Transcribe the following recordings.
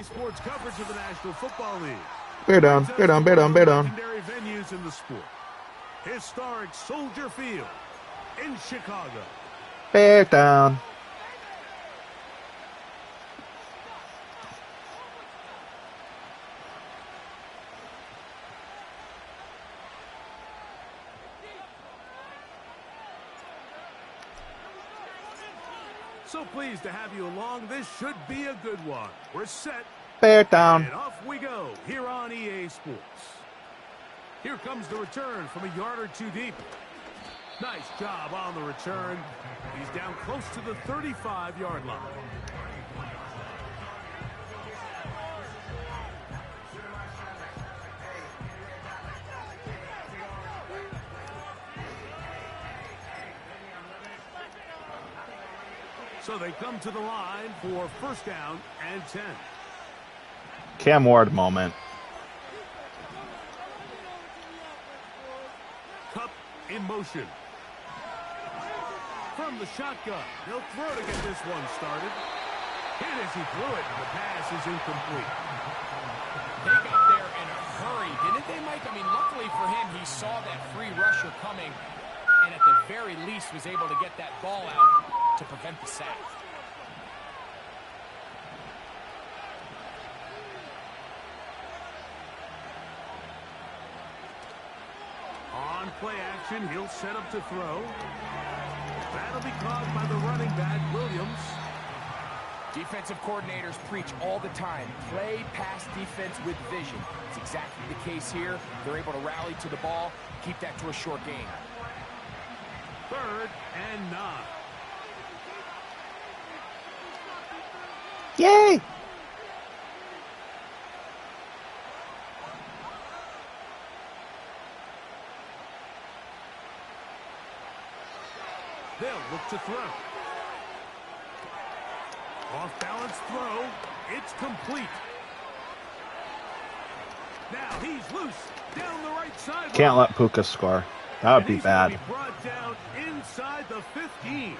Sports coverage of the National Football League. Bear down, bear down, bear down, bear down. Legendary venues in the sport. Historic Soldier Field in Chicago. Bear down. So pleased to have you along. This should be a good one. We're set. Bear down. And off we go here on EA Sports. Here comes the return from a yard or two deep. Nice job on the return. He's down close to the 35-yard line. So they come to the line for first down and 10. Cam Ward moment. Cup in motion. From the shotgun. He'll throw to get this one started. Hit as he threw it. The pass is incomplete. They got there in a hurry, didn't they, Mike? I mean, luckily for him, he saw that free rusher coming and at the very least was able to get that ball out to prevent the sack. On play action, he'll set up to throw. That'll be caught by the running back, Williams. Defensive coordinators preach all the time, play pass defense with vision. It's exactly the case here. They're able to rally to the ball, keep that to a short gain. 3rd and 9. Yay! They'll look to throw. Off balance throw. It's complete. Now he's loose down the right side. Can't let Puka score. That would be bad. Be brought down inside the 15.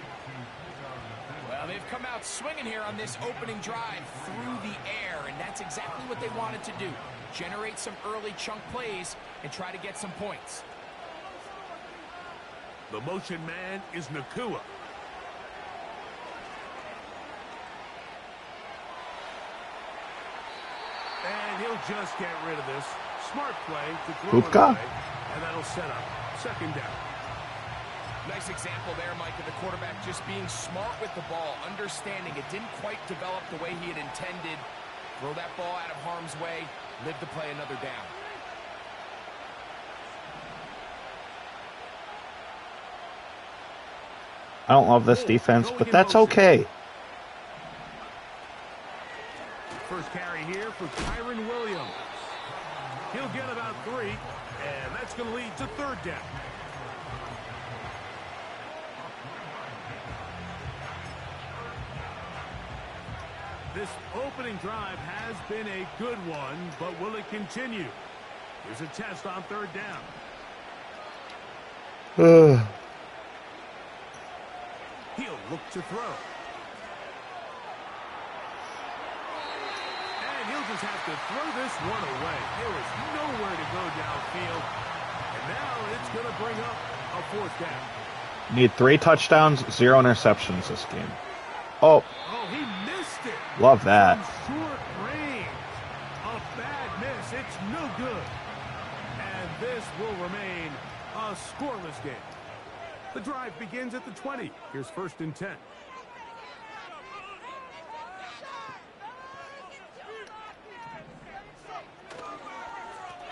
Well, they've come out swinging here on this opening drive through the air, and that's exactly what they wanted to do. Generate some early chunk plays and try to get some points. The motion man is Nakua. And he'll just get rid of this. Smart play to throw it away, and that'll set up 2nd down. Nice example there, Mike, of the quarterback just being smart with the ball, understanding it didn't quite develop the way he had intended. Throw that ball out of harm's way, live to play another down. I don't love this defense, but that's okay. First carry here for Kyron Williams. He'll get about 3, and that's going to lead to 3rd down. This opening drive has been a good one, but will it continue? Here's a test on 3rd down. He'll look to throw. And he'll just have to throw this one away. There is nowhere to go downfield. And now it's going to bring up a 4th down. Need 3 touchdowns, 0 interceptions this game. Oh, he missed it. Love that. From short range. A bad miss. It's no good. And this will remain a scoreless game. The drive begins at the 20. Here's 1st and 10.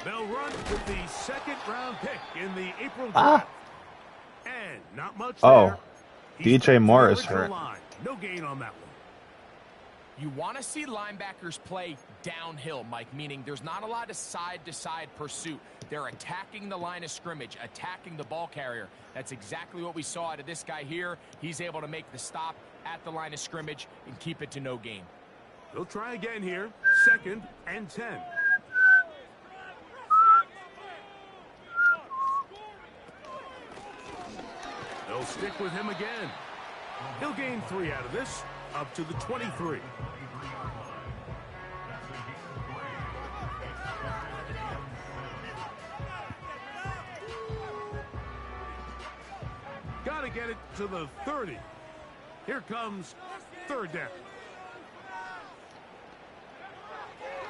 They'll run with the 2nd-round pick in the April draft. And not much there. DJ Moore is hurt. No gain on that one. You want to see linebackers play downhill, Mike, meaning there's not a lot of side-to-side pursuit. They're attacking the line of scrimmage, attacking the ball carrier. That's exactly what we saw out of this guy here. He's able to make the stop at the line of scrimmage and keep it to no gain. They'll try again here. 2nd and 10. They'll stick with him again. He'll gain 3 out of this, up to the 23. get it to the 30. Here comes third down.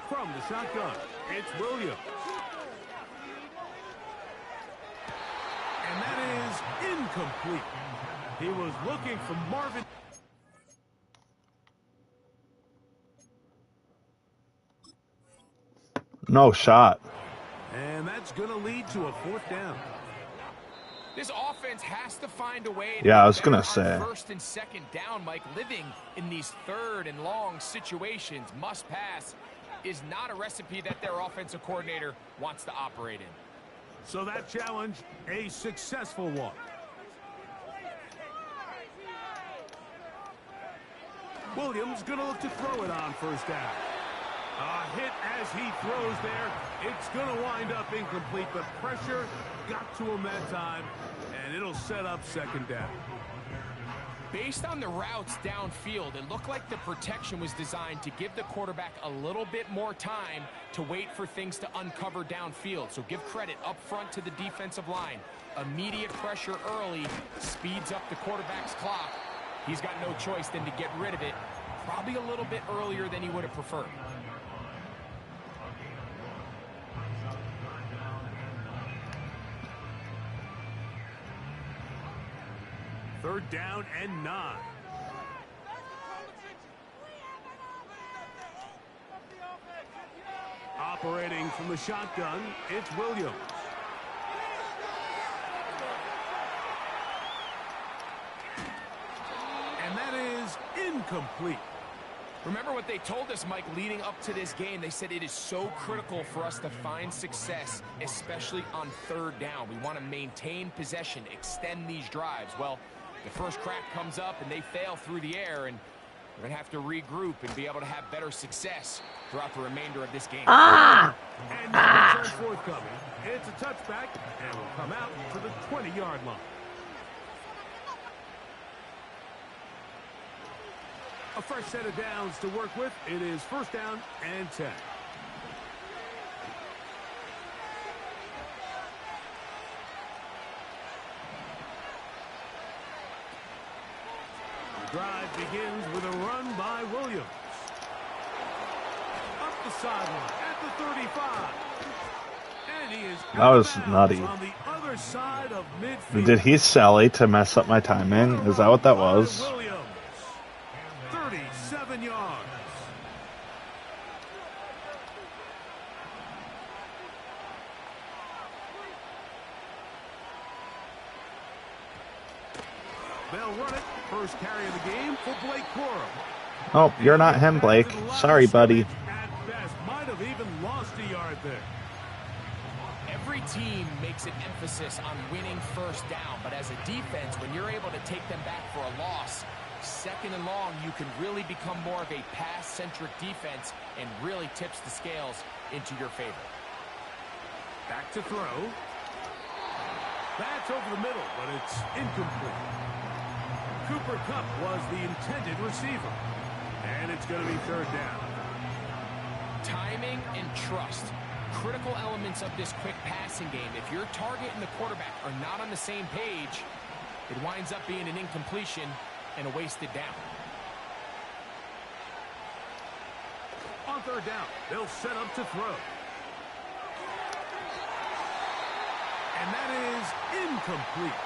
From the shotgun, it's Williams. And that is incomplete. He was looking for Marvin. No shot. And that's going to lead to a fourth down. This offense has to find a way to Yeah, I was better gonna on say. first and second down, Mike. Living in these third and long situations, must pass, is not a recipe that their offensive coordinator wants to operate in. So that challenge, a successful one. Williams going to look to throw it on first down. A hit as he throws there. It's going to wind up incomplete, but pressure got to him that time, and it'll set up second down. Based on the routes downfield, it looked like the protection was designed to give the quarterback a little bit more time to wait for things to uncover downfield. So give credit up front to the defensive line. Immediate pressure early speeds up the quarterback's clock. He's got no choice than to get rid of it, probably a little bit earlier than he would have preferred. Third down and 9. Operating from the shotgun, it's Williams. And that is incomplete. Remember what they told us, Mike, leading up to this game. They said it is so critical for us to find success, especially on third down. We want to maintain possession, extend these drives. Well, the first crack comes up and they fail through the air, and we're going to have to regroup and be able to have better success throughout the remainder of this game. And now return forthcoming. It's a touchback and will come out to the 20-yard line. A fresh set of downs to work with. It is first down and 10. The drive begins with a run by Williams. Up the sideline at the 35. And he is That was out of nutty. bounds on the other side of midfield. Did he sally to mess up my timing? Is that what that was? Williams, 37 yards. They'll run it. First carry of the game for Blake Corum. Oh, you're not him, Blake. Sorry, buddy. At best, might have even lost a yard there. Every team makes an emphasis on winning first down, but as a defense, when you're able to take them back for a loss, second and long, you can really become more of a pass-centric defense and really tips the scales into your favor. Back to throw. That's over the middle, but it's incomplete. Cooper Kupp was the intended receiver. And it's going to be third down. Timing and trust. Critical elements of this quick passing game. If your target and the quarterback are not on the same page, it winds up being an incompletion and a wasted down. On third down, they'll set up to throw. And that is incomplete.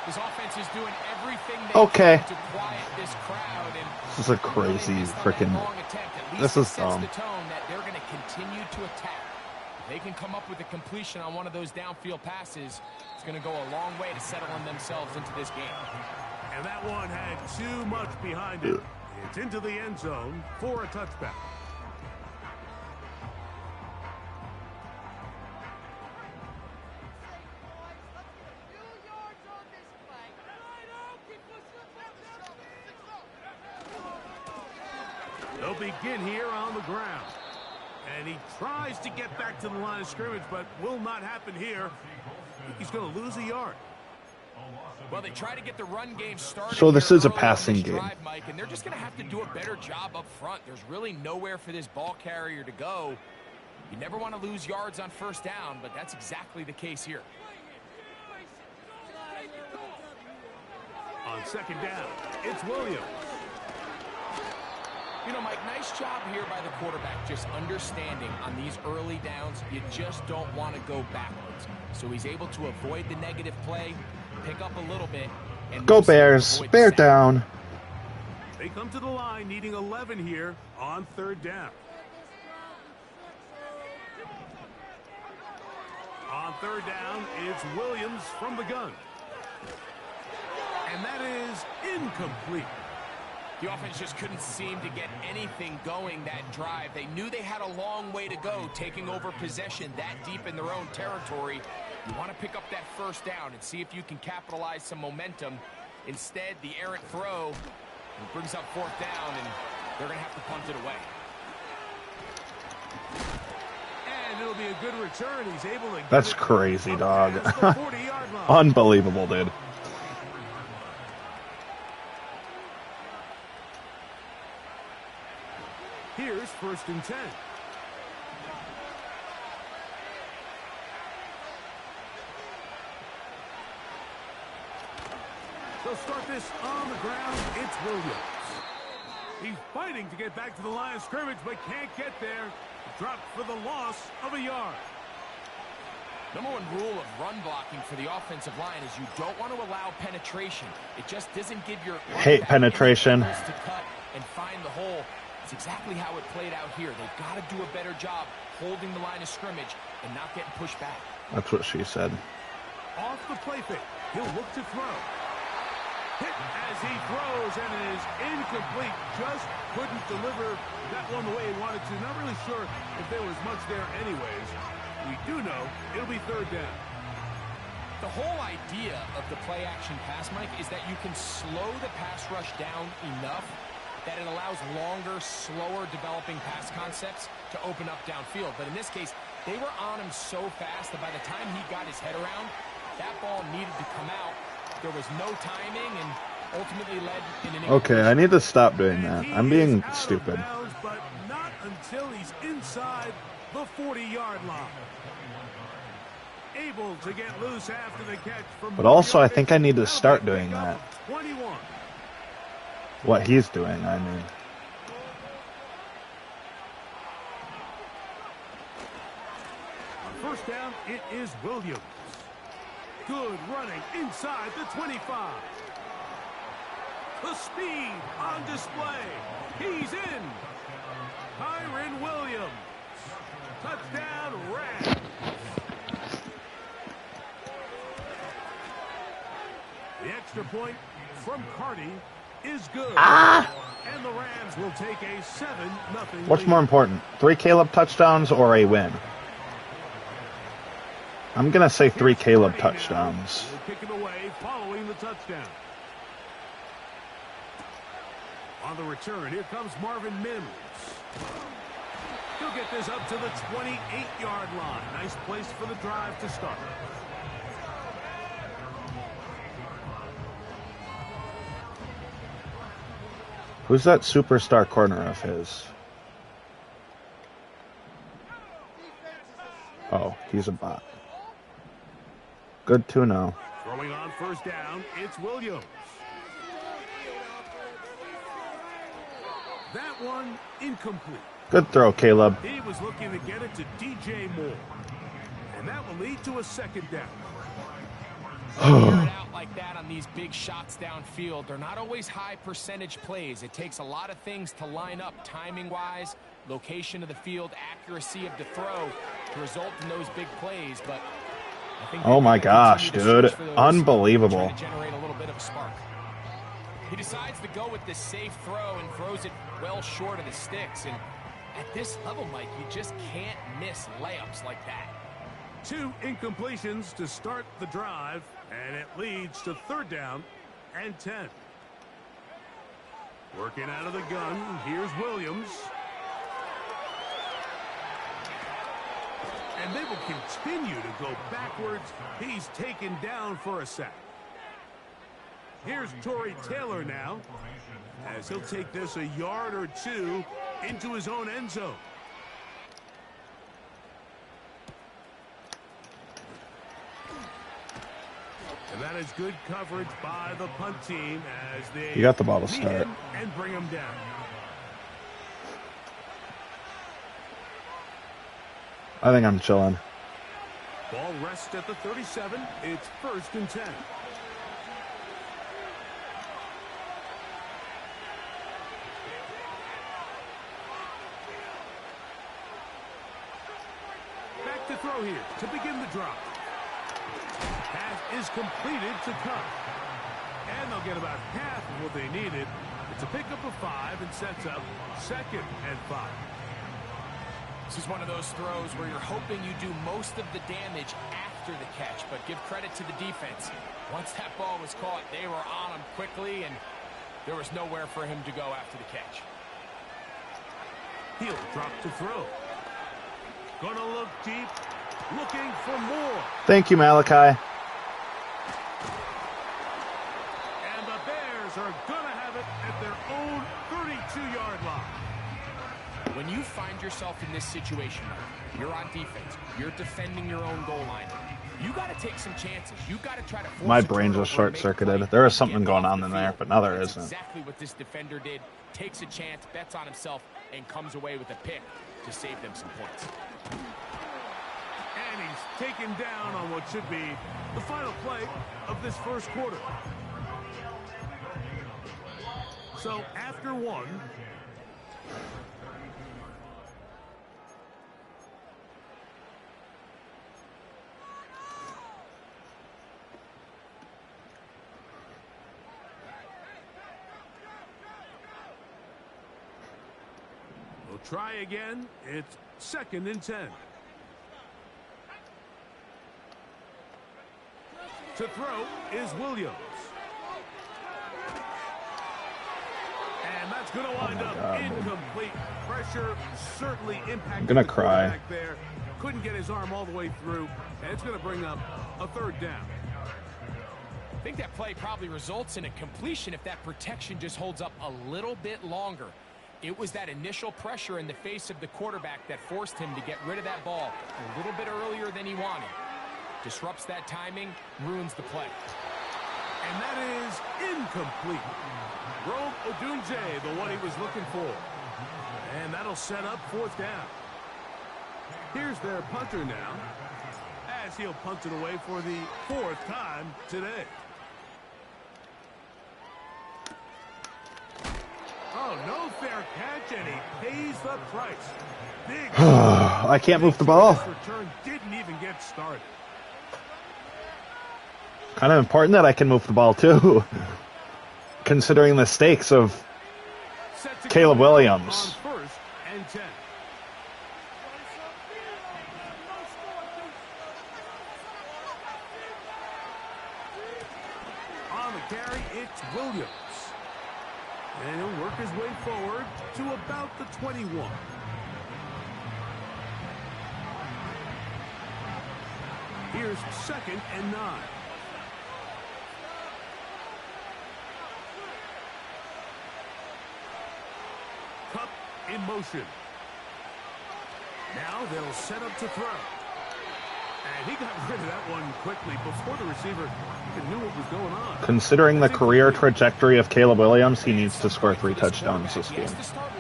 This offense is doing everything they Okay. can to quiet this crowd. And This is a crazy freaking. This is dumb. the tone that they're going to continue to attack. If they can come up with a completion on one of those downfield passes, it's going to go a long way to settling themselves into this game. And that one had too much behind it. It's into the end zone for a touchback. They'll begin here on the ground. And he tries to get back to the line of scrimmage, but will not happen here. He's going to lose a yard. Well, they try to get the run game started. So this here is a early on passing this game. drive, Mike, and they're just going to have to do a better job up front. There's really nowhere for this ball carrier to go. You never want to lose yards on first down, but that's exactly the case here. On second down, it's Williams. You know, Mike, nice job here by the quarterback, just understanding on these early downs, you just don't want to go backwards. So he's able to avoid the negative play, pick up a little bit, and Go Bears. Bear down. They come to the line needing 11 here on third down. On third down, it's Williams from the gun. And that is incomplete. The offense just couldn't seem to get anything going that drive. They knew they had a long way to go, taking over possession that deep in their own territory. You want to pick up that first down and see if you can capitalize some momentum. Instead, the errant throw brings up fourth down, and they're going to have to punt it away. And it'll be a good return. He's able to. That's crazy, dog. Unbelievable, dude. Here's first and 10. They'll start this on the ground. It's Williams. He's fighting to get back to the line of scrimmage, but can't get there. Dropped for the loss of a yard. Number one rule of run blocking for the offensive line is you don't want to allow penetration. It just doesn't give your hate penetration to cut and find the hole. It's exactly how it played out here. They've got to do a better job holding the line of scrimmage and not getting pushed back. That's what she said. Off the play fake, he'll look to throw. Hit as he throws, and it is incomplete. Just couldn't deliver that one the way he wanted to. Not really sure if there was much there anyways. We do know it'll be third down. The whole idea of the play-action pass, Mike, is that you can slow the pass rush down enough that it allows longer, slower developing pass concepts to open up downfield. But in this case, they were on him so fast that by the time he got his head around, that ball needed to come out. There was no timing and ultimately led in an Okay, I need to stop doing that. I'm being stupid. Bounds, but not until he's inside the 40-yard line. Able to get loose after the catch from. But also, I think I need to start doing that. 21. What he's doing, I mean. On first down, it is Williams. Good running inside the 25. The speed on display. He's in. Kyren Williams. Touchdown, Rams. The extra point from Carty is good. And the Rams will take a 7-0 What's lead. more important, 3 Caleb touchdowns or a win? I'm going to say 3 Caleb touchdowns. We'll kick it away following the touchdown. On the return, here comes Marvin Mims. He'll get this up to the 28-yard line. Nice place for the drive to start. Who's that superstar corner of his? Oh, he's a bot. Good to know. Throwing on first down, it's Williams. That one incomplete. Good throw, Caleb. He was looking to get it to DJ Moore. And that will lead to a second down. Out like that on these big shots downfield. They're not always high percentage plays. It takes a lot of things to line up timing-wise, location of the field, accuracy of the throw to result in those big plays. But I think oh my gosh, dude. Unbelievable. To generate a little bit of a spark. He decides to go with this safe throw and throws it well short of the sticks. And at this level, Mike, you just can't miss layups like that. 2 incompletions to start the drive, and it leads to third down and 10. Working out of the gun, here's Williams. And they will continue to go backwards. He's taken down for a sack. Here's Tory Taylor now, as he'll take this a yard or 2 into his own end zone. And That is good coverage by the punt team as they You got the ball to lead start. in and bring them down. I think I'm chilling. Ball rests at the 37. It's 1st and 10. Back to throw here to begin the drop. Pass is completed to Kupp. And they'll get about half of what they needed. It's a pickup of 5 and sets up 2nd and 5. This is one of those throws where you're hoping you do most of the damage after the catch, but give credit to the defense. Once that ball was caught, they were on him quickly, and there was nowhere for him to go after the catch. He'll drop to throw. Gonna look deep, looking for more. Thank you, Malachi. And the Bears are gonna have it at their own 32-yard line. When you find yourself in this situation, you're on defense, you're defending your own goal line, you got to take some chances. You got to try to force My a brain turnover just or make a short-circuited. play There is and something get going off on the in there, field. but now there That's isn't. exactly what this defender did. Takes a chance, bets on himself, and comes away with a pick to save them some points. And he's taken down on what should be the final play of this first quarter. So after one, we'll try again. It's 2nd and 10. To throw is Williams. And that's going to wind up incomplete. Pressure certainly impacted gonna the cry. quarterback there. Couldn't get his arm all the way through, and it's going to bring up a 3rd down. I think that play probably results in a completion if that protection just holds up a little bit longer. It was that initial pressure in the face of the quarterback that forced him to get rid of that ball a little bit earlier than he wanted. Disrupts that timing, ruins the play. And that is incomplete. Rome Odunze, the one he was looking for. And that'll set up 4th down. Here's their punter now, as he'll punt it away for the 4th time today. Oh, no fair catch, and he pays the price. Big. I can't move the ball. This return didn't even get started. Kind of important that I can move the ball, too. Considering the stakes of Set to Caleb go Williams. on 1st and 10. On the carry, it's Williams. And he'll work his way forward to about the 21. Here's 2nd and 9. Kupp in motion. Now they'll set up to throw. And he got rid of that one quickly before the receiver even knew what was going on. Considering the career trajectory of Caleb Williams, he needs to score 3 touchdowns this game.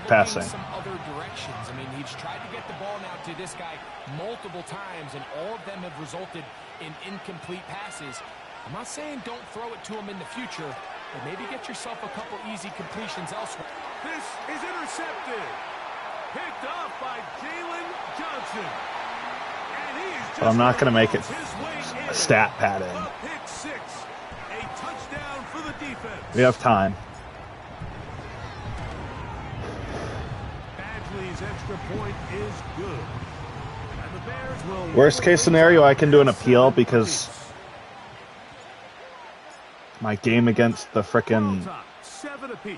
Passing. Some other directions. I mean, he's tried to get the ball now to this guy multiple times, and all of them have resulted in incomplete passes. I'm not saying don't throw it to him in the future, but maybe get yourself a couple easy completions elsewhere. This is intercepted. Picked up by Jalen Johnson. And he is just But I'm not going to make it his way in. stat padding. A pick 6. A touchdown for the defense. We have time. Badgley's extra point is good. And the Bears will Worst case scenario, I can do an appeal because my game against the frickin' 7 apiece.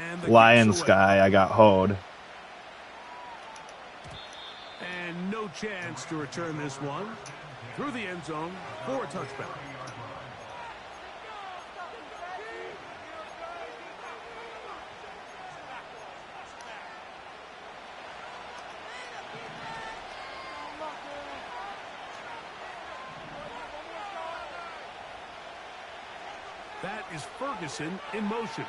And the Lions kicks away. guy, I got hoed. And no chance to return this one through the end zone for a touchback. is Ferguson in motion.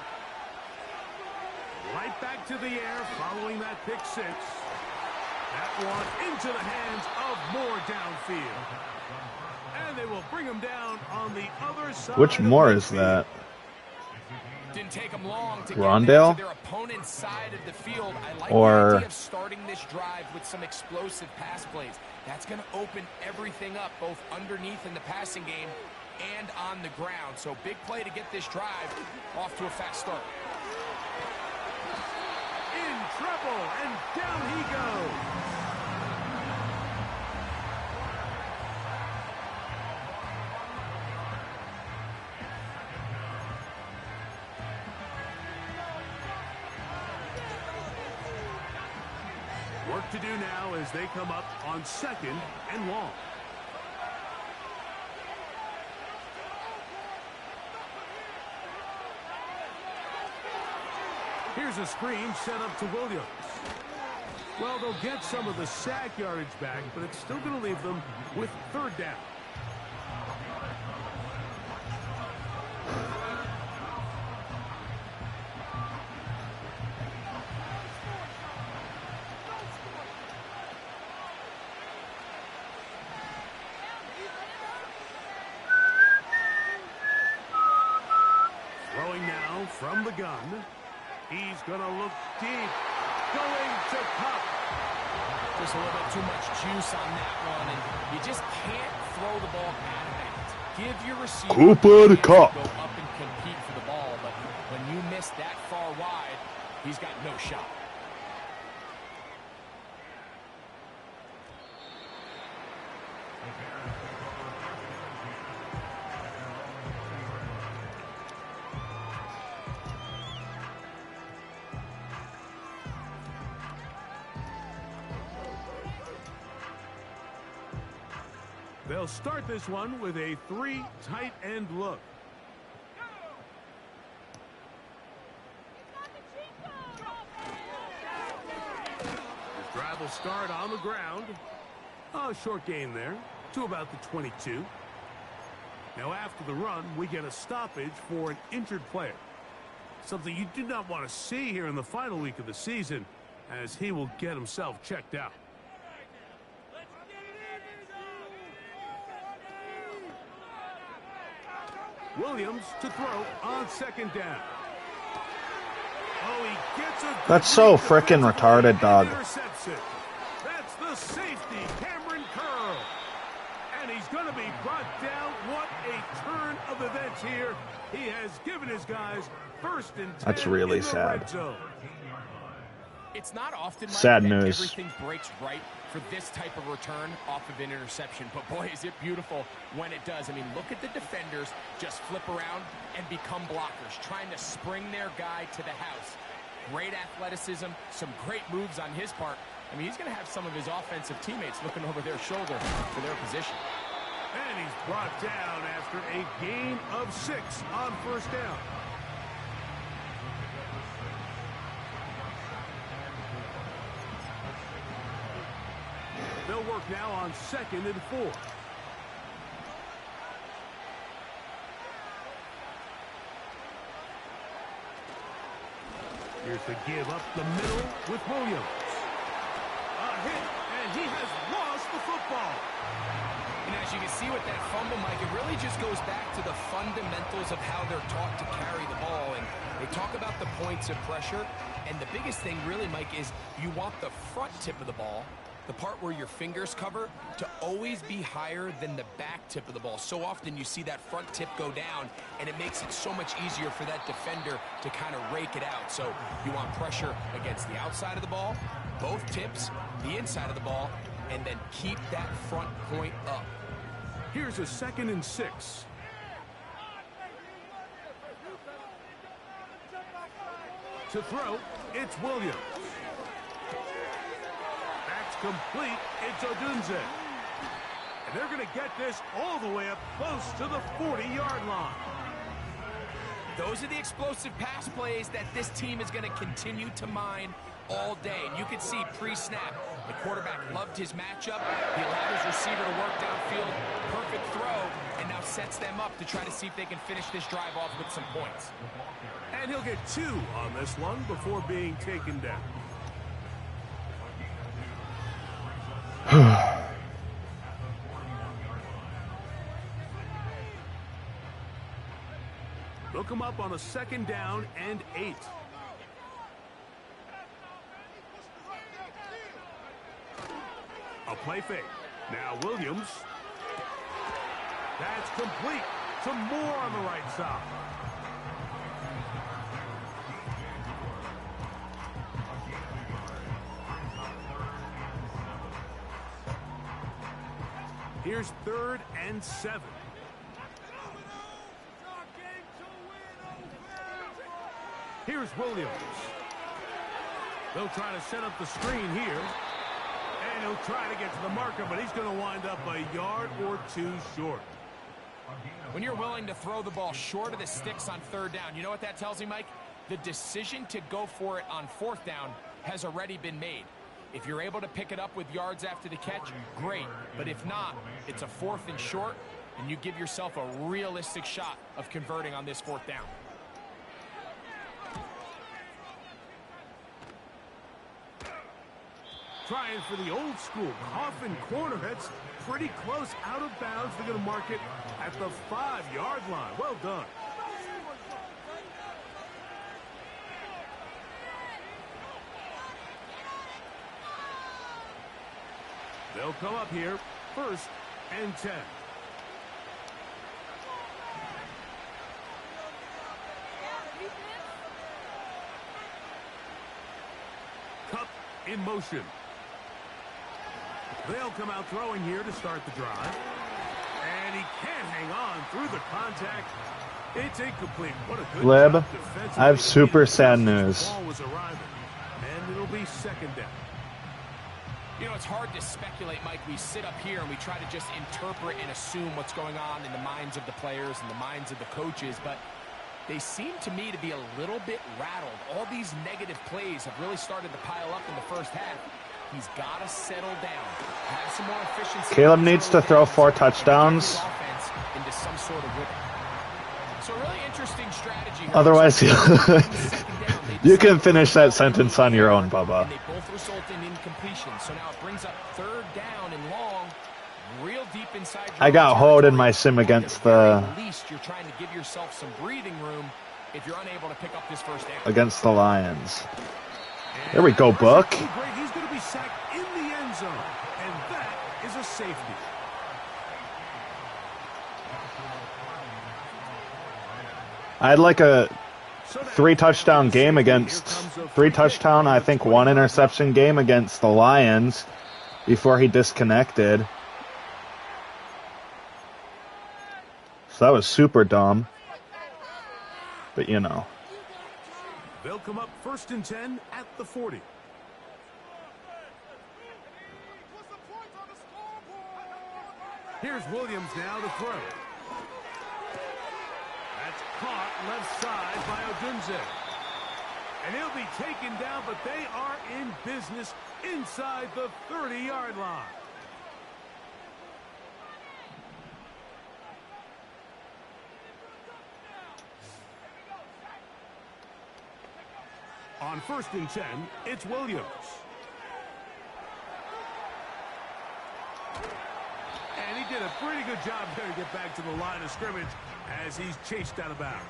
Right back to the air following that pick six. That one into the hands of Moore downfield. And they will bring him down on the other side. Which Moore is that? Didn't take them long to Rondale? get to their opponent's side of the field. I like Or the idea of starting this drive with some explosive pass plays. That's going to open everything up, both underneath in the passing game and on the ground. So big play to get this drive off to a fast start. In trouble, and down he goes. Work to do now as they come up on second and long. Here's a screen set up to Williams. Well, they'll get some of the sack yardage back, but it's still going to leave them with third down. Throwing now from the gun. He's going to look deep. Going to Kupp. Just a little bit too much juice on that one, and you just can't throw the ball out of bounds. Give your receiver Cooper a chance Kupp. to go up and compete for the ball, but when you miss that far wide, he's got no shot. They'll start this one with a three tight end look. This drive will start on the ground. Oh, short gain there to about the 22. Now after the run, we get a stoppage for an injured player. Something you do not want to see here in the final week of the season, as he will get himself checked out. Williams to throw on second down. Oh, he gets a That's so frickin' retarded, dog. Intercepts it. That's the safety, Cameron Curl. And he's going to be brought down. What a turn of events here. He has given his guys first and 10. That's really in the sad. red zone. It's not often like Sad that news. everything breaks right for this type of return off of an interception. But boy, is it beautiful when it does. I mean, look at the defenders just flip around and become blockers, trying to spring their guy to the house. Great athleticism, some great moves on his part. I mean, he's going to have some of his offensive teammates looking over their shoulder for their position. And he's brought down after a gain of 6 on first down. They'll work now on second and 4. Here's the give up the middle with Williams. A hit, and he has lost the football. And as you can see with that fumble, Mike, it really just goes back to the fundamentals of how they're taught to carry the ball. And they talk about the points of pressure. And the biggest thing really, Mike, is you want the front tip of the ball, the part where your fingers cover, to always be higher than the back tip of the ball. So often you see that front tip go down, and it makes it so much easier for that defender to kind of rake it out. So you want pressure against the outside of the ball, both tips, the inside of the ball, and then keep that front point up. Here's a second and 6. To throw, it's Williams. That's complete. It's Odunze. And they're going to get this all the way up close to the 40-yard line. Those are the explosive pass plays that this team is going to continue to mine all day. And you can see pre-snap, the quarterback loved his matchup. He allowed his receiver to work downfield. Perfect throw. And now sets them up to try to see if they can finish this drive off with some points. And he'll get 2 on this one before being taken down. They'll come up on a 2nd down and 8. A play fake. Now Williams. That's complete. Some more on the right side. Here's 3rd and 7. Here's Williams. They'll try to set up the screen here. And he'll try to get to the marker, but he's going to wind up a yard or 2 short. When you're willing to throw the ball short of the sticks on 3rd down, you know what that tells me, Mike? The decision to go for it on 4th down has already been made. If you're able to pick it up with yards after the catch, great. But if not, it's a 4th and short, and you give yourself a realistic shot of converting on this 4th down. Trying for the old school coffin corner. That's pretty close out of bounds. They're going to mark it at the 5-yard line. Well done. They'll come up here, 1st and 10. Cup in motion. They'll come out throwing here to start the drive. And he can't hang on through the contact. It's incomplete. What a good Lib, job defensively. I have super sad news. The ball was arriving. And it'll be 2nd down. You know, it's hard to speculate, Mike. We sit up here and we try to just interpret and assume what's going on in the minds of the players and the minds of the coaches, but they seem to me to be a little bit rattled. All these negative plays have really started to pile up in the 1st half. He's got to settle down, have some more efficiency. Caleb needs to throw 4 touchdowns. Into some sort of rhythm. So a really interesting strategy. Otherwise, you can finish that sentence on your own, Bubba. And they both result in incompletion. So now it brings up 3rd down and long, real deep inside. I got hold in my sim against the. At least you're trying to give yourself some breathing room if you're unable to pick up this 1st down. Against the Lions. There we go, Buck. He's going to be sacked in the end zone, and that is a safety. I'd like a 3-touchdown game against 3-touchdown, I think 1 interception game against the Lions before he disconnected. So that was super dumb. But you know. They'll come up 1st and 10 at the 40. Here's Williams now to throw. That's caught left side by Odunze. And he'll be taken down, but they are in business inside the 30-yard line. On 1st and 10, it's Williams. And he did a pretty good job there to get back to the line of scrimmage as he's chased out of bounds.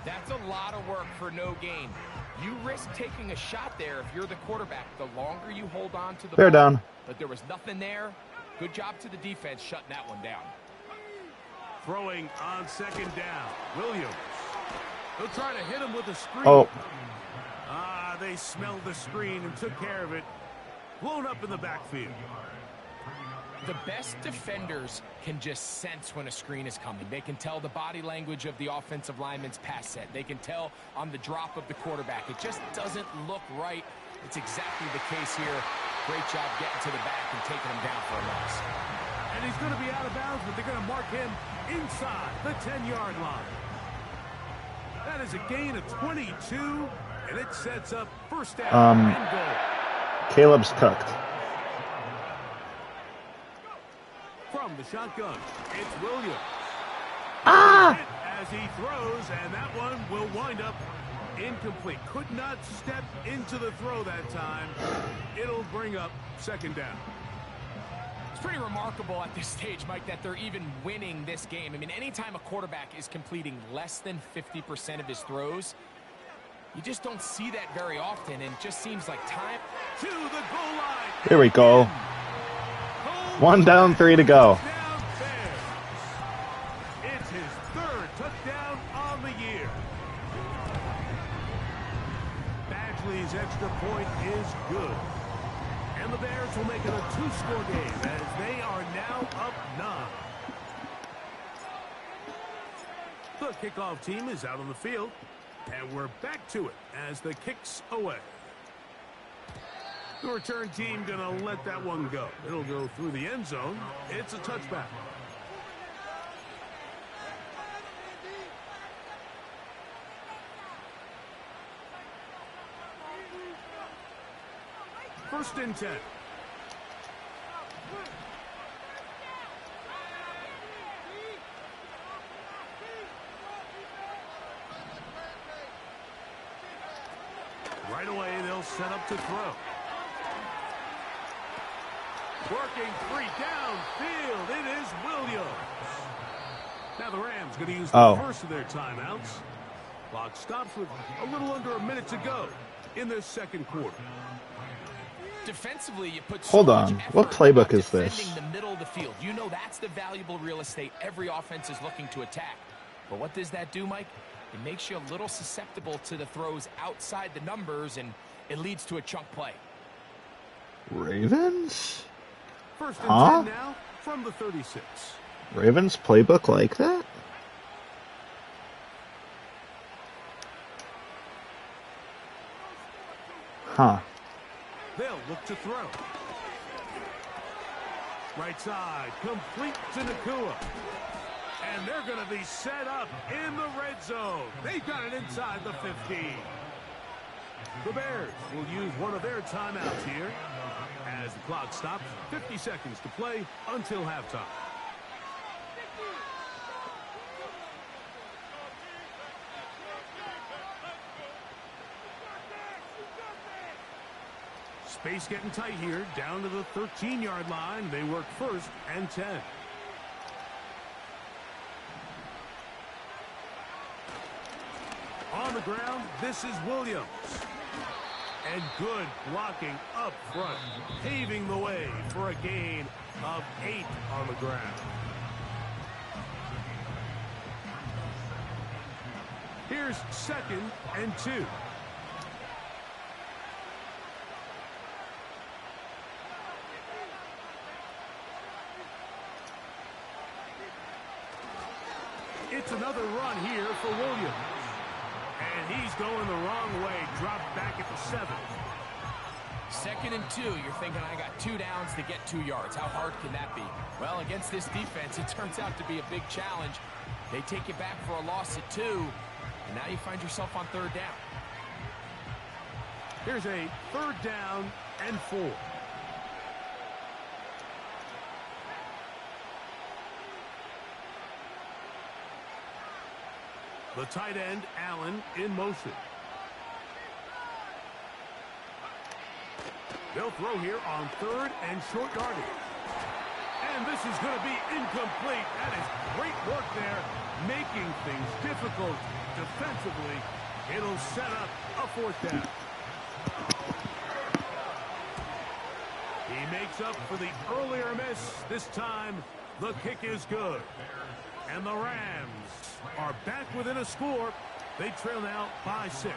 That's a lot of work for no gain. You risk taking a shot there if you're the quarterback. The longer you hold on to the They're ball. down. But there was nothing there. Good job to the defense shutting that one down. Throwing on 2nd down. Williams. They'll try to hit him with a screen. Oh. They smelled the screen and took care of it. Blown up in the backfield. The best defenders can just sense when a screen is coming. They can tell the body language of the offensive lineman's pass set. They can tell on the drop of the quarterback. It just doesn't look right. It's exactly the case here. Great job getting to the back and taking him down for a loss. And he's going to be out of bounds, but they're going to mark him inside the 10-yard line. That is a gain of 22, and it sets up 1st down and goal. Caleb's cooked. From from the shotgun. It's Williams. Ah! As he throws, and that one will wind up incomplete. Could not step into the throw that time. It'll bring up second down. It's pretty remarkable at this stage, Mike, that they're even winning this game. I mean, anytime a quarterback is completing less than 50% of his throws, you just don't see that very often, and it just seems like time. To the goal line. Here we go. 1 down, 3 to go. It's his third touchdown on the year. Badgley's extra point is good. And the Bears will make it a 2-score game as they are now up 9. The kickoff team is out on the field, and we're back to it as the kick's away. The return team going to let that one go. It'll go through the end zone. It's a touchback. First and 10. Right away, they'll set up to throw. Working free downfield. It is Williams. Now the Rams going to use the first of their timeouts. Clock stops with a little under a minute to go in this second quarter. Defensively, you put Hold on. What playbook is this? The middle of the field. You know that's the valuable real estate every offense is looking to attack. But what does that do, Mike? It makes you a little susceptible to the throws outside the numbers, and it leads to a chunk play. Ravens? First and 10 now from the 36. Ravens playbook like that? Huh. They'll look to throw. Right side, complete to Nacua. And they're going to be set up in the red zone. They've got it inside the 15. The Bears will use one of their timeouts here as the clock stops. 50 seconds to play until halftime. Space getting tight here, down to the 13-yard line. They work first and 10. On the ground, this is Williams. And good blocking up front, paving the way for a gain of 8 on the ground. Here's second and 2. It's another run here for Williams. And he's going the wrong way, dropped back at the 7. Second and 2, you're thinking, I got 2 downs to get 2 yards. How hard can that be? Well, against this defense, it turns out to be a big challenge. They take you back for a loss at 2, and now you find yourself on 3rd down. Here's a 3rd down and 4. The tight end, Allen, in motion. They'll throw here on 3rd and short yardage. And this is going to be incomplete. That is great work there, making things difficult defensively. It'll set up a 4th down. He makes up for the earlier miss. This time, the kick is good. And the Rams are back within a score. They trail now by 6.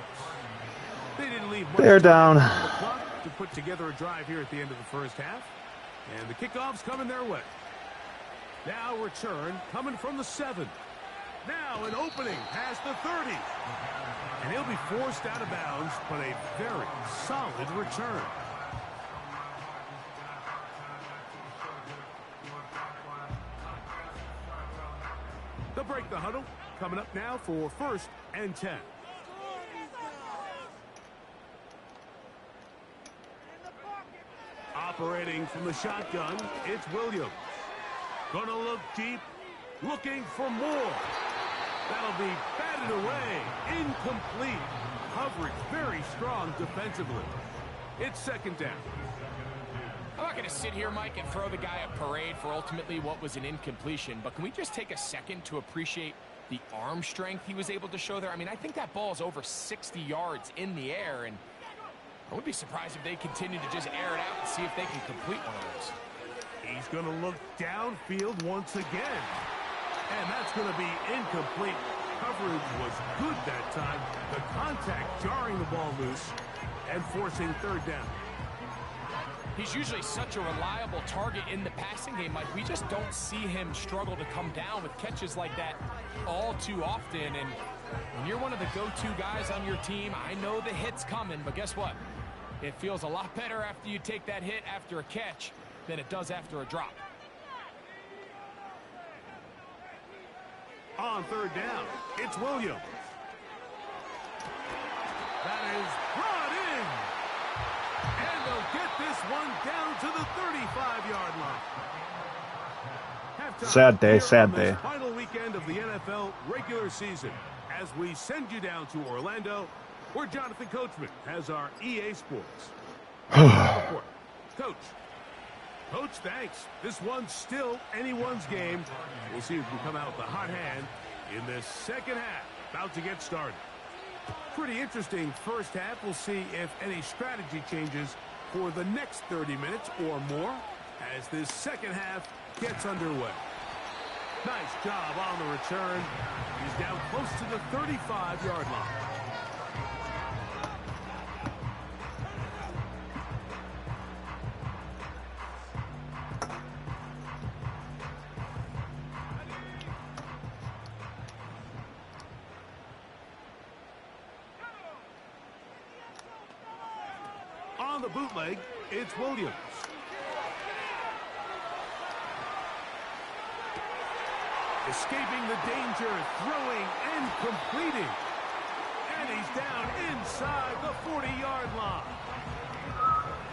They didn't leave much They're down on the clock to put together a drive here at the end of the first half. And the kickoff's coming their way. Now return coming from the 7. Now an opening past the 30. And he'll be forced out of bounds, but a very solid return. They'll break the huddle. Coming up now for 1st and 10. Operating from the shotgun, it's Williams. Gonna look deep, looking for more. That'll be batted away. Incomplete. Coverage very strong defensively. It's second down. I'm not going to sit here, Mike, and throw the guy a parade for ultimately what was an incompletion, but can we just take a second to appreciate the arm strength he was able to show there? I mean, I think that ball is over 60 yards in the air, and I wouldn't be surprised if they continue to just air it out and see if they can complete one of those. He's going to look downfield once again. And that's going to be incomplete. Coverage was good that time. The contact jarring the ball loose and forcing third down. He's usually such a reliable target in the passing game. Like, we just don't see him struggle to come down with catches like that all too often. And when you're one of the go-to guys on your team, I know the hit's coming, but guess what? It feels a lot better after you take that hit after a catch than it does after a drop. On third down, it's Williams. That is brought in. And they'll get this one down to the 35-yard line. Halftime Sad day, here sad on this day. final weekend of the NFL regular season. As we send you down to Orlando, where Jonathan Coachman has our EA Sports report. Coach, thanks. This one's still anyone's game. We'll see if we come out with a hot hand in this second half. About to get started. Pretty interesting first half. We'll see if any strategy changes for the next 30 minutes or more as this second half gets underway. Nice job on the return. He's down close to the 35-yard line. On the bootleg, it's Williams. Escaping the danger, throwing and completing. And he's down inside the 40-yard line.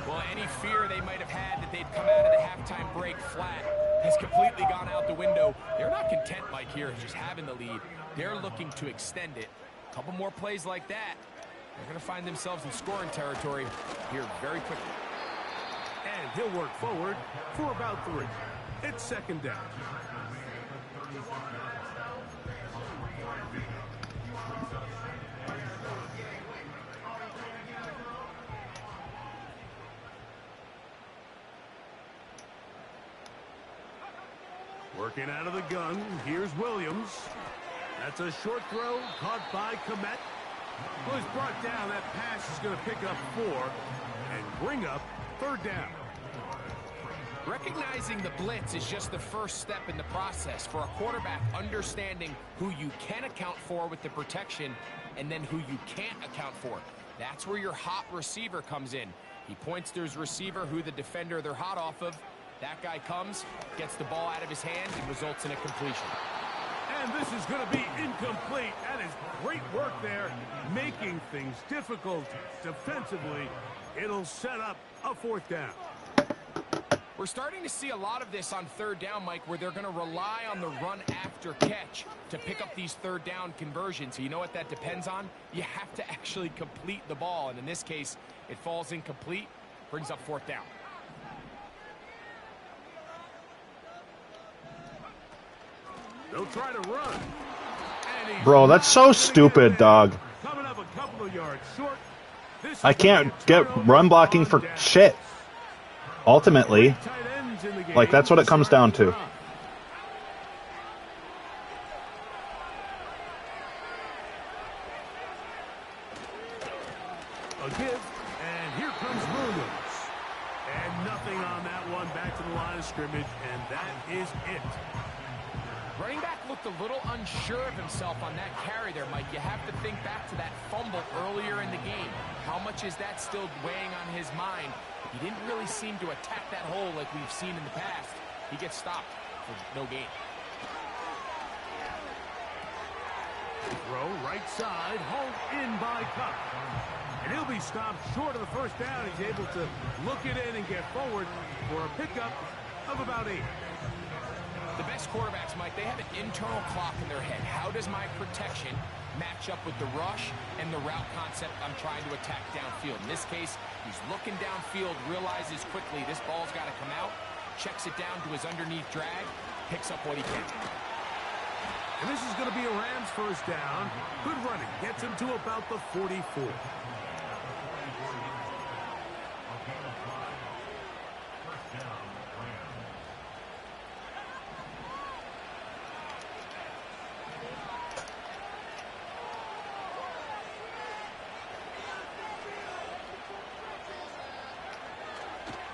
Well, any fear they might have had that they'd come out of the halftime break flat has completely gone out the window. They're not content, Mike, here just having the lead. They're looking to extend it. A couple more plays like that, they're going to find themselves in scoring territory here very quickly. And he'll work forward for about 3. It's second down. Working out of the gun, here's Williams. That's a short throw caught by Kmet. Well, he's brought down. That pass is going to pick up 4 and bring up third down. Recognizing the blitz is just the first step in the process for a quarterback, understanding who you can account for with the protection and then who you can't account for. That's where your hot receiver comes in. He points to his receiver, who the defender they're hot off of. That guy comes, gets the ball out of his hand, and results in a completion. And this is going to be incomplete. That is great work there, making things difficult defensively. It'll set up a fourth down. We're starting to see a lot of this on third down, Mike, where they're going to rely on the run after catch to pick up these third down conversions. So you know what that depends on? You have to actually complete the ball. And in this case, it falls incomplete, brings up fourth down. They'll try to run. Bro, that's so stupid, dog. Coming up a couple of yards short. I can't get run blocking for shit. Ultimately, like, that's what it comes down to. A give, and here comes Williams. And nothing on that one. Back to the line of scrimmage, and that is it. Running back looked a little unsure of himself on that carry there, Mike. You have to think back to that fumble earlier in the game. How much is that still weighing on his mind? He didn't really seem to attack that hole like we've seen in the past. He gets stopped for no gain. Throw right side, hauled in by Kupp. And he'll be stopped short of the first down. He's able to look it in and get forward for a pickup of about 8. Most quarterbacks, Mike, they have an internal clock in their head. How does my protection match up with the rush and the route concept I'm trying to attack downfield? In this case, he's looking downfield, realizes quickly this ball's got to come out, checks it down to his underneath drag, picks up what he can. And this is going to be a Rams first down. Good running. Gets him to about the 44.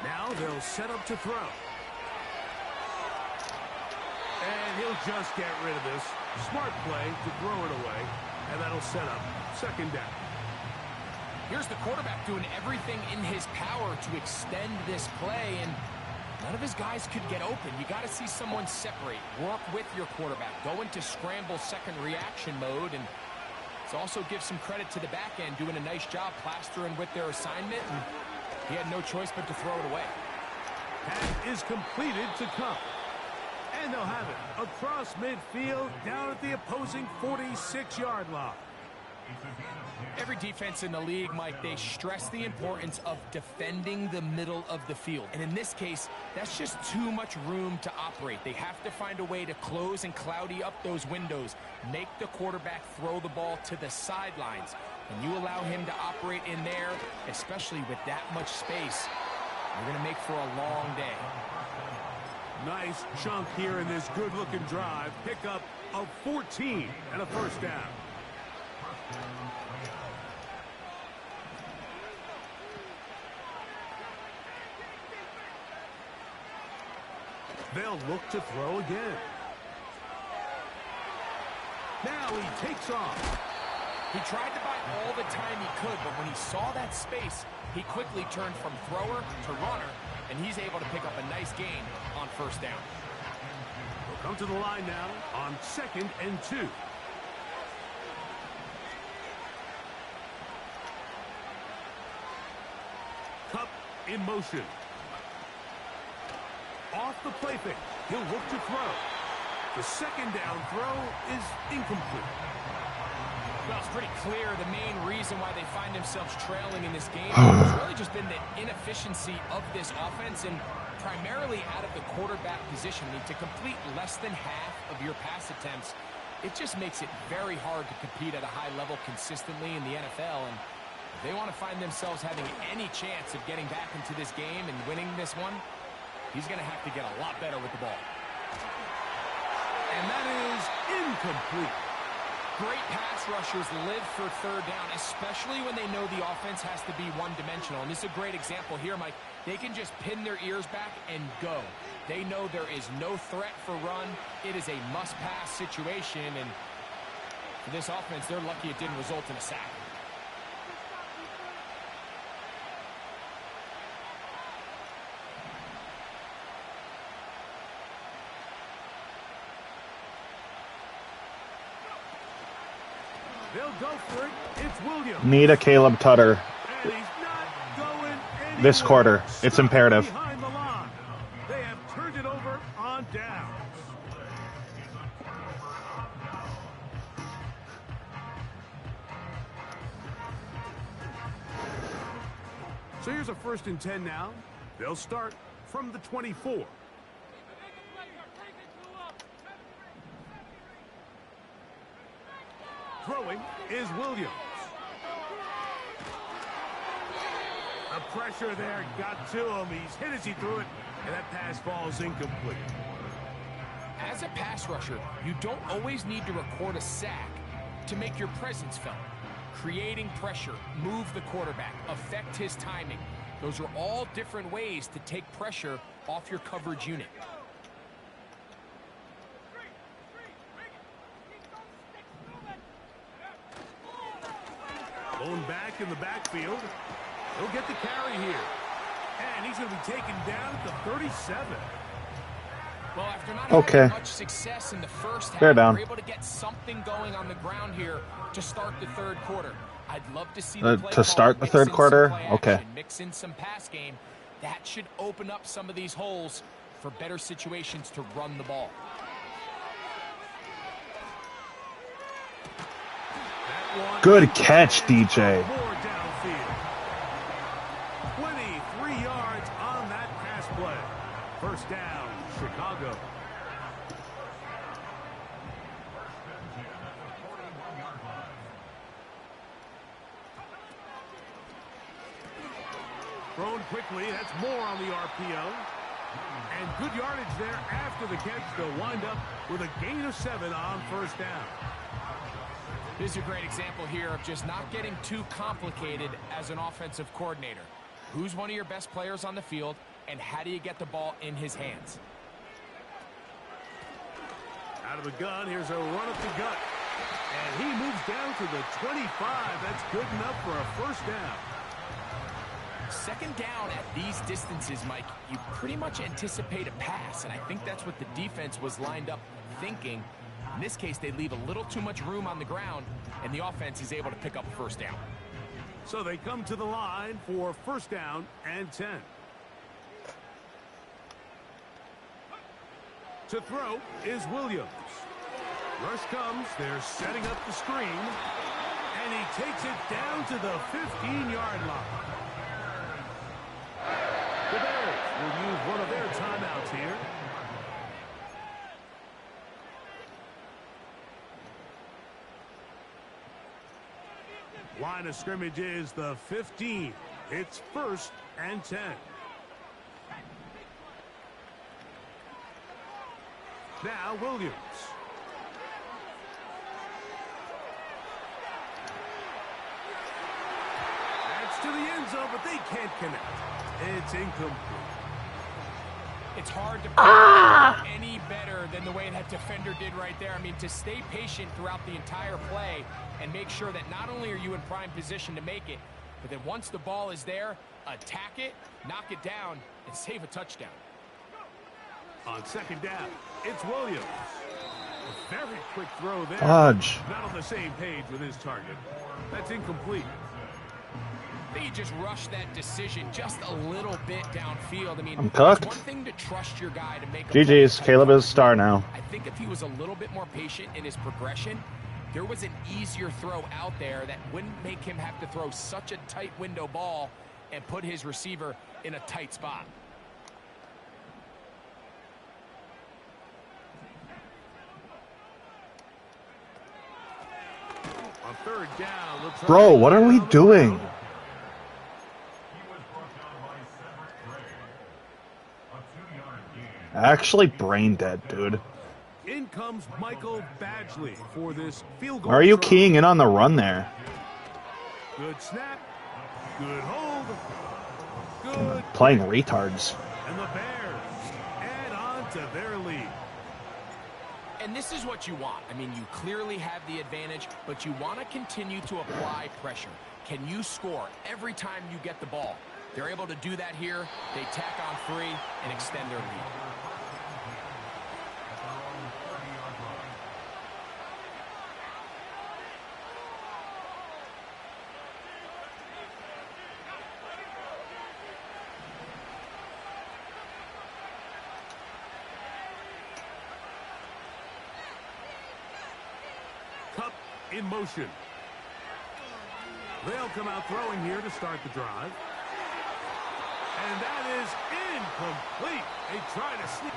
Now they'll set up to throw. And he'll just get rid of this. Smart play to throw it away. And that'll set up second down. Here's the quarterback doing everything in his power to extend this play, and none of his guys could get open. You got to see someone separate. Work with your quarterback. Go into scramble second reaction mode, and it also gives some credit to the back end doing a nice job plastering with their assignment, and he had no choice but to throw it away. Pass is completed to Kupp. And they'll have it across midfield down at the opposing 46-yard line. Every defense in the league, Mike, they stress the importance of defending the middle of the field. And in this case, that's just too much room to operate. They have to find a way to close and cloudy up those windows, make the quarterback throw the ball to the sidelines. When you allow him to operate in there, especially with that much space, you're going to make for a long day. Nice chunk here in this good-looking drive. Pickup of 14 and a first down. They'll look to throw again. Now he takes off. He tried to buy all the time he could, but when he saw that space, he quickly turned from thrower to runner, and he's able to pick up a nice gain on first down. We'll come to the line now on 2nd and 2. Kupp in motion. Off the play fake. He'll look to throw. The second down throw is incomplete. Well, it's pretty clear the main reason why they find themselves trailing in this game has really just been the inefficiency of this offense, and primarily out of the quarterback position. To complete less than half of your pass attempts, it just makes it very hard to compete at a high level consistently in the NFL. And if they want to find themselves having any chance of getting back into this game and winning this one, he's going to have to get a lot better with the ball. And that is incomplete. Great pass rushers live for third down, especially when they know the offense has to be one-dimensional. And this is a great example here, Mike. They can just pin their ears back and go. They know there is no threat for run. It is a must-pass situation. And for this offense, they're lucky it didn't result in a sack. They'll go for it. It's Williams. Need a Caleb Tutter And he's not going anywhere. this quarter. It's imperative. Behind the line. They have turned it over on downs. So here's a 1st and 10 now. They'll start from the 24. Throwing is Williams. The pressure there got to him. He's hit as he threw it, and that pass falls incomplete. As a pass rusher, you don't always need to record a sack to make your presence felt. Creating pressure, move the quarterback, affect his timing. Those are all different ways to take pressure off your coverage unit. Going back in the backfield. He'll get the carry here. And he's going to be taken down at the 37. Well, after not Okay. having much success in the first half, They're down. they're able to get something going on the ground here to start the third quarter. I'd love to see the play To start call, the third mix in quarter? some play Okay. action, mix in some pass game. That should open up some of these holes for better situations to run the ball. one. Good catch, DJ. More downfield. 23 yards on that pass play. First down, Chicago. Thrown quickly. That's more on the RPO. And good yardage there after the catch. They'll wind up with a gain of 7 on first down. This is a great example here of just not getting too complicated as an offensive coordinator. Who's one of your best players on the field, and how do you get the ball in his hands? Out of the gun, here's a run up the gut. And he moves down to the 25. That's good enough for a first down. Second down at these distances, Mike, you pretty much anticipate a pass, and I think that's what the defense was lined up thinking. In this case, they leave a little too much room on the ground, and the offense is able to pick up a first down. So they come to the line for first down and 10. To throw is Williams. Rush comes. They're setting up the screen. And he takes it down to the 15-yard line. The Bears will use one of their timeouts here. Line of scrimmage is the 15. It's first and 10. Now Williams. That's to the end zone, but they can't connect. It's incomplete. It's hard to play any better than the way that defender did right there. I mean, to stay patient throughout the entire play and make sure that not only are you in prime position to make it, but that once the ball is there, attack it, knock it down, and save a touchdown. On second down, it's Williams. A very quick throw there. Fudge. Not on the same page with his target. That's incomplete. I think he just rushed that decision just a little bit downfield. I mean, I'm cooked. it's one thing to trust your guy to make a GG's. play. Caleb is star now. I think if he was a little bit more patient in his progression, there was an easier throw out there that wouldn't make him have to throw such a tight window ball and put his receiver in a tight spot. On third down, Bro, what are we doing? Actually brain dead, dude. In comes Michael Badgley for this field goal. Why are you try. keying in on the run there? Good snap. Good hold. Good. Playing retards. And the Bears add on to their lead. And this is what you want. I mean, you clearly have the advantage, but you want to continue to apply pressure. Can you score every time you get the ball? They're able to do that here. They tack on 3 and extend their lead. Cup in motion. They'll come out throwing here to start the drive. And that is incomplete. They try to sneak.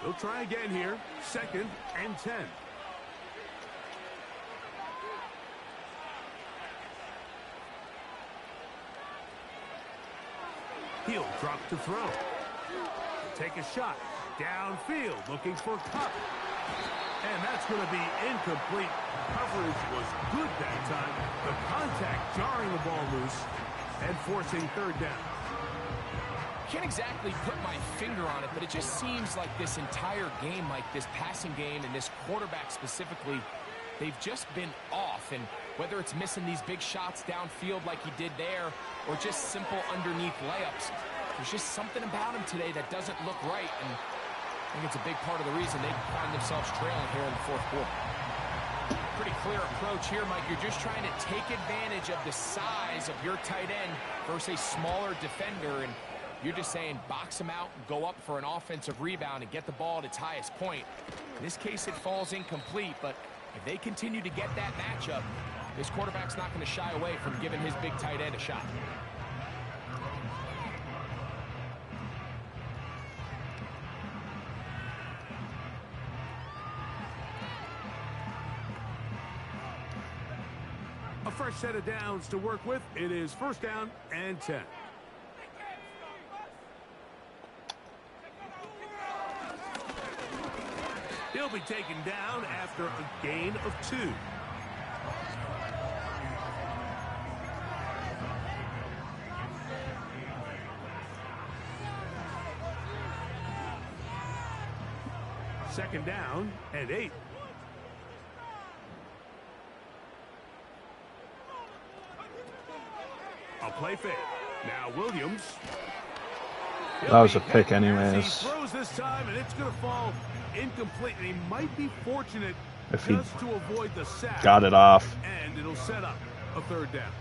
They'll try again here. Second and 10. He'll drop to throw. Take a shot. Downfield, looking for Cup. And that's going to be incomplete. Coverage was good that time. The contact jarring the ball loose and forcing third down. Can't exactly put my finger on it, but it just seems like this entire game, like this passing game and this quarterback specifically, they've just been off. And whether it's missing these big shots downfield like he did there or just simple underneath layups, there's just something about him today that doesn't look right. And I think it's a big part of the reason they find themselves trailing here in the fourth quarter. Pretty clear approach here, Mike. You're just trying to take advantage of the size of your tight end versus a smaller defender. And You're just saying box him out and go up for an offensive rebound and get the ball at its highest point. In this case, it falls incomplete, but if they continue to get that matchup, this quarterback's not going to shy away from giving his big tight end a shot. A fresh set of downs to work with. It is first down and 10. He'll be taken down after a gain of 2. Second down and 8. A play fake. Now Williams. That was a pick anyways. He throws this time, and it's going to fall incomplete. And he might be fortunate If he just to avoid the sack. got it off. And it'll set up a third down.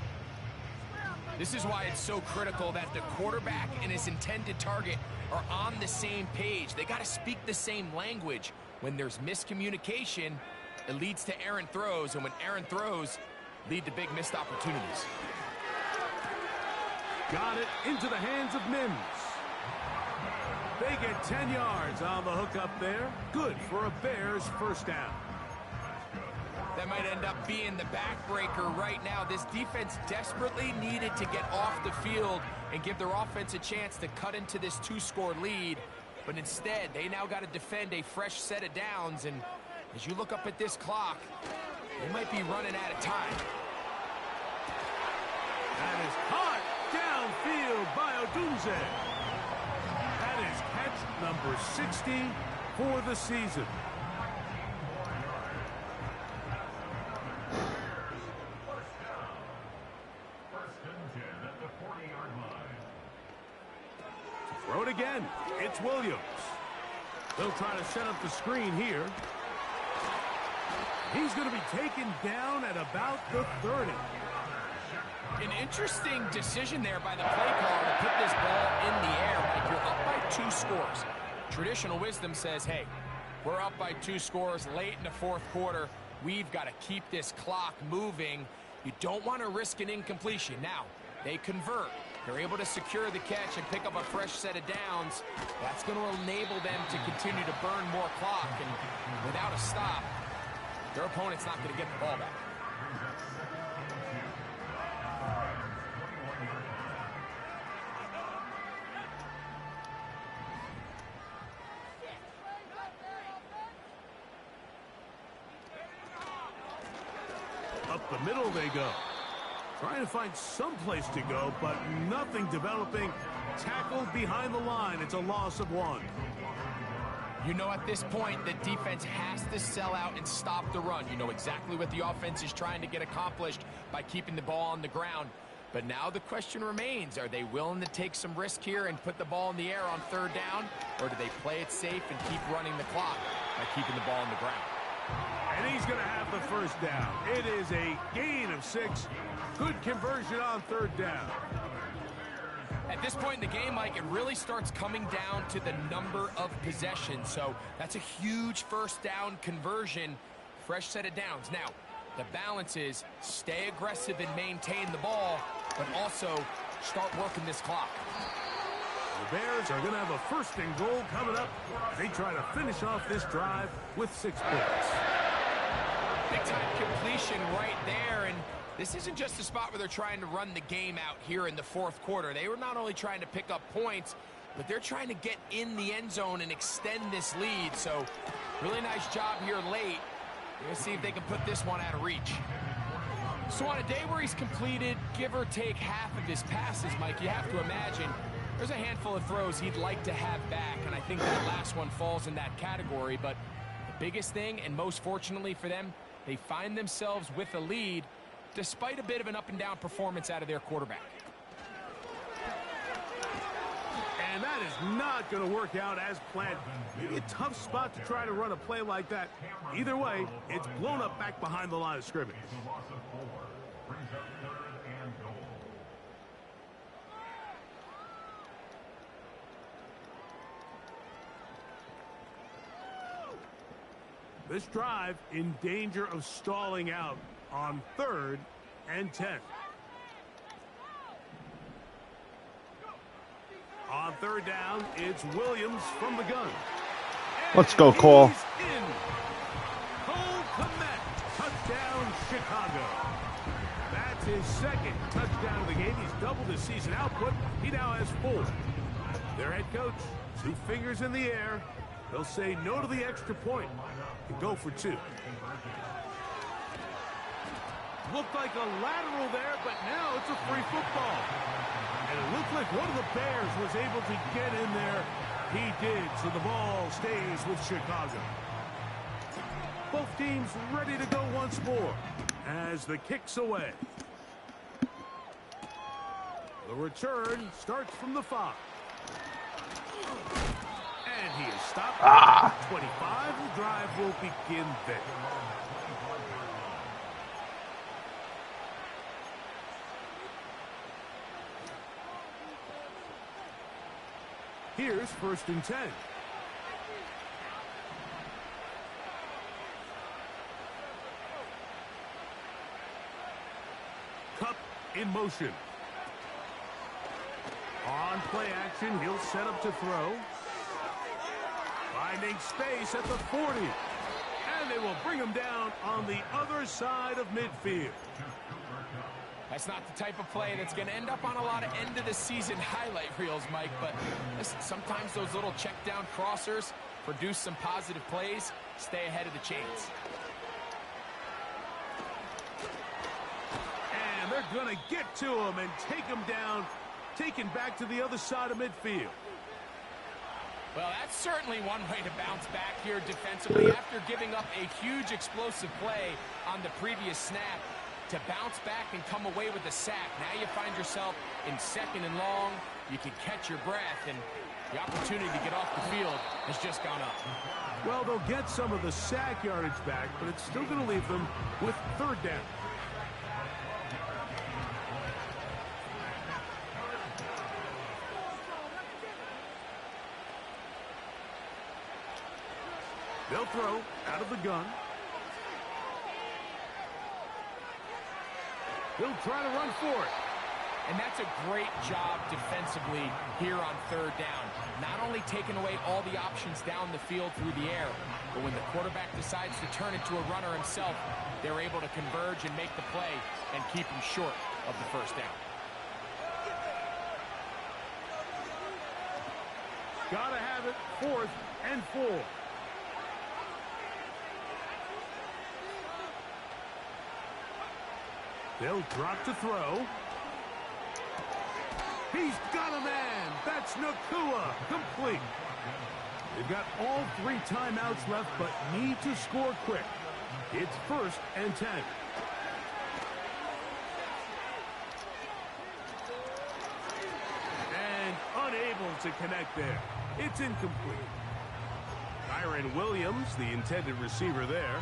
This is why it's so critical that the quarterback and his intended target are on the same page. They got to speak the same language. When there's miscommunication, it leads to errant throws, and when errant throws lead to big missed opportunities. Got it into the hands of Mims. They get 10 yards on the hook up there. Good for a Bears first down. That might end up being the backbreaker right now. This defense desperately needed to get off the field and give their offense a chance to cut into this 2-score lead. But instead, they now got to defend a fresh set of downs. And as you look up at this clock, they might be running out of time. That is caught downfield by Odunze. That is catch number 60 for the season. Throw it again. It's Williams. They'll try to set up the screen here. He's going to be taken down at about the 30. An interesting decision there by the play caller to put this ball in the air. Like, you're up by 2 scores. Traditional wisdom says, hey, we're up by 2 scores late in the fourth quarter. We've got to keep this clock moving. You don't want to risk an incompletion. Now, they convert. They're able to secure the catch and pick up a fresh set of downs. That's going to enable them to continue to burn more clock. And without a stop, their opponent's not going to get the ball back. Up the middle they go. Trying to find some place to go, but nothing developing. Tackled behind the line. It's a loss of 1. You know, at this point, the defense has to sell out and stop the run. You know exactly what the offense is trying to get accomplished by keeping the ball on the ground. But now the question remains, are they willing to take some risk here and put the ball in the air on third down? Or do they play it safe and keep running the clock by keeping the ball on the ground? And he's going to have the first down. It is a gain of 6. Good conversion on third down. At this point in the game, Mike, it really starts coming down to the number of possessions. So that's a huge first down conversion. Fresh set of downs. Now, the balance is stay aggressive and maintain the ball, but also start working this clock. The Bears are going to have a first and goal coming up as they try to finish off this drive with 6 points. Big-time completion right there, and this isn't just a spot where they're trying to run the game out here in the fourth quarter. They were not only trying to pick up points, but they're trying to get in the end zone and extend this lead. So, really nice job here late. We'll see if they can put this one out of reach. So on a day where he's completed, give or take half of his passes, Mike, you have to imagine there's a handful of throws he'd like to have back, and I think that last one falls in that category. But the biggest thing, and most fortunately for them, they find themselves with a lead despite a bit of an up-and-down performance out of their quarterback. And that is not going to work out as planned. Maybe a tough spot to try to run a play like that. Either way, it's blown up back behind the line of scrimmage. This drive in danger of stalling out on 3rd and 10. On 3rd down, it's Williams from the gun. Let's go, Cole. Cole Kmet, touchdown, Chicago. That's his 2nd touchdown of the game. He's doubled his season output. He now has 4. Their head coach, 2 fingers in the air. He'll say no to the extra point and go for 2. Looked like a lateral there, but now it's a free football. And it looked like one of the Bears was able to get in there. He did, so the ball stays with Chicago. Both teams ready to go once more as the kick's away. The return starts from the 5. And he is stopped at 25. The drive will begin there. Here's 1st and 10. Kupp in motion. On play action, he'll set up to throw. Finding space at the 40. And they will bring him down on the other side of midfield. That's not the type of play that's going to end up on a lot of end-of-the-season highlight reels, Mike. But listen, sometimes those little check-down crossers produce some positive plays. Stay ahead of the chains. And they're going to get to him and take him down, taken back to the other side of midfield. Well, that's certainly one way to bounce back here defensively. After giving up a huge explosive play on the previous snap, to bounce back and come away with a sack. Now you find yourself in 2nd and long. You can catch your breath, and the opportunity to get off the field has just gone up. Well, they'll get some of the sack yardage back, but it's still going to leave them with 3rd down. They'll throw out of the gun. He'll try to run for it. And that's a great job defensively here on 3rd down. Not only taking away all the options down the field through the air, but when the quarterback decides to turn into a runner himself, they're able to converge and make the play and keep him short of the 1st down. Gotta have it. 4th and 4. They'll drop to throw. He's got a man. That's Nacua. Complete. They've got all 3 timeouts left, but need to score quick. It's 1st and 10. And unable to connect there. It's incomplete. Kyren Williams, the intended receiver there.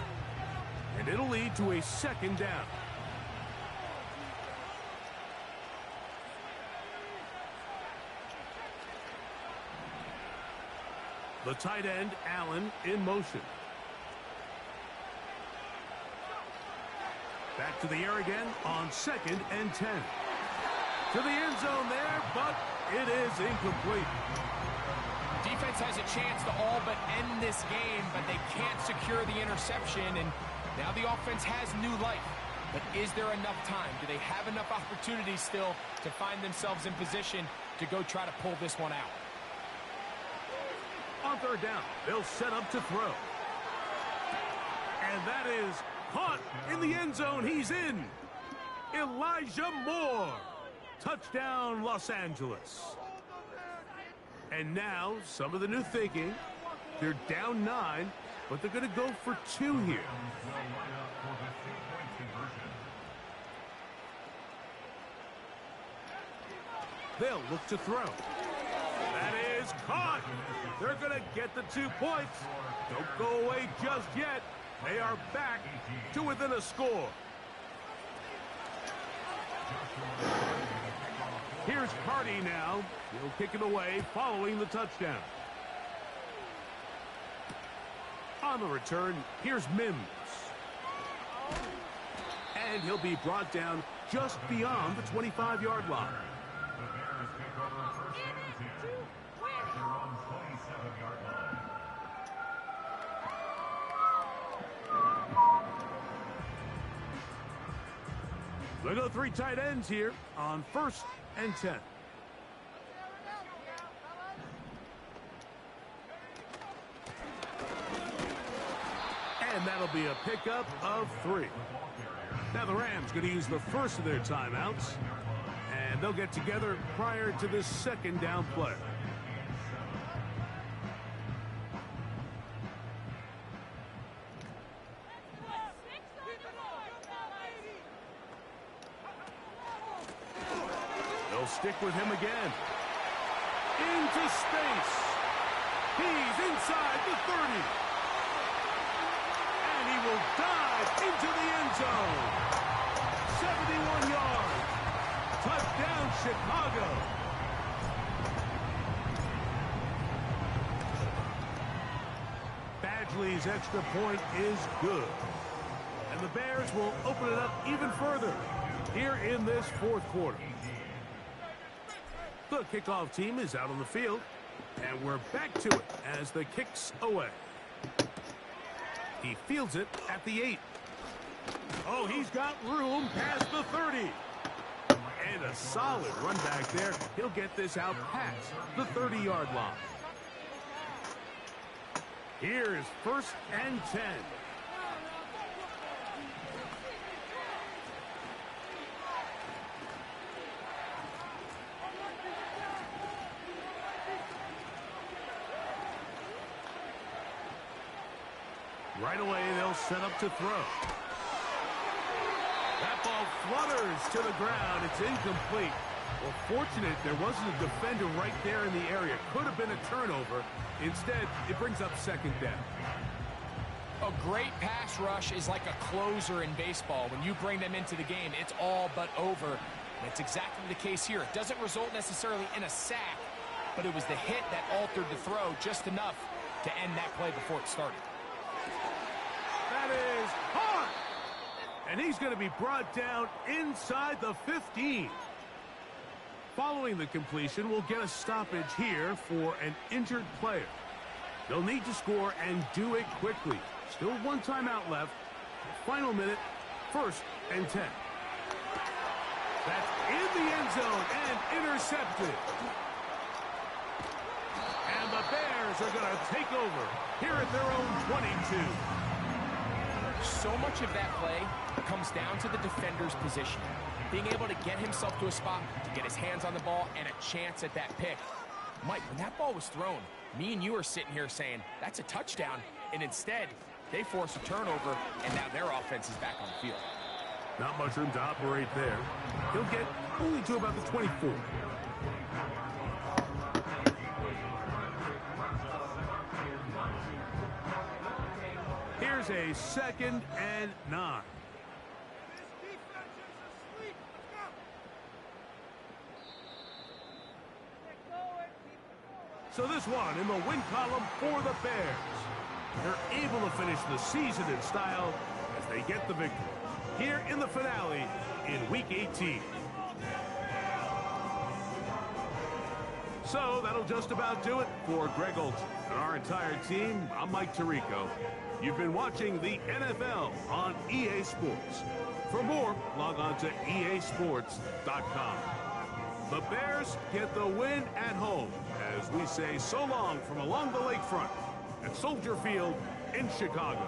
And it'll lead to a 2nd down. The tight end, Allen, in motion. Back to the air again on 2nd and 10. To the end zone there, but it is incomplete. Defense has a chance to all but end this game, but they can't secure the interception, and now the offense has new life. But is there enough time? Do they have enough opportunities still to find themselves in position to go try to pull this one out? On 3rd down, they'll set up to throw. And that is caught in the end zone. He's in. Elijah Moore. Touchdown, Los Angeles. And now, some of the new thinking. They're down 9, but they're going to go for 2 here. They'll look to throw. That is caught. They're going to get the 2 points. Don't go away just yet. They are back to within a score. Here's Hardy now. He'll kick it away following the touchdown. On On the return, here's Mims. And he'll be brought down just beyond the 25-yard line. They go 3 tight ends here on 1st and 10. And that'll be a pickup of 3. Now the Rams going to use the first of their timeouts, and they'll get together prior to this 2nd down play. They'll stick with him again. Into space. He's inside the 30. And he will dive into the end zone. 71 yards. Touchdown, Chicago. Badgley's extra point is good. And the Bears will open it up even further here in this 4th quarter. The kickoff team is out on the field, and we're back to it as the kick's away. He fields it at the 8. Oh, he's got room past the 30. And a solid run back there. He'll get this out past the 30-yard line. Here's 1st and 10. Right away, they'll set up to throw. That ball flutters to the ground. It's incomplete. Well, fortunate there wasn't a defender right there in the area. Could have been a turnover. Instead, it brings up 2nd down. A great pass rush is like a closer in baseball. When you bring them into the game, it's all but over. That's exactly the case here. It doesn't result necessarily in a sack, but it was the hit that altered the throw just enough to end that play before it started. That is hard. And he's going to be brought down inside the 15. Following the completion, we'll get a stoppage here for an injured player. They'll need to score and do it quickly. Still 1 timeout left. Final minute, 1st and 10. That's in the end zone and intercepted. And the Bears are going to take over here at their own 22. So much of that play comes down to the defender's position. Being able to get himself to a spot, to get his hands on the ball, and a chance at that pick. Mike, when that ball was thrown, me and you are sitting here saying, that's a touchdown. And instead, they force a turnover, and now their offense is back on the field. Not much room to operate there. He'll get only to about the 24. Here's a 2nd and 9. So this one in the win column for the Bears. They're able to finish the season in style as they get the victory here in the finale in Week 18. So that'll just about do it for Greg Olsen and our entire team. I'm Mike Tirico. You've been watching the NFL on EA Sports. For more, log on to easports.com. The Bears get the win at home as we say so long from along the lakefront at Soldier Field in Chicago.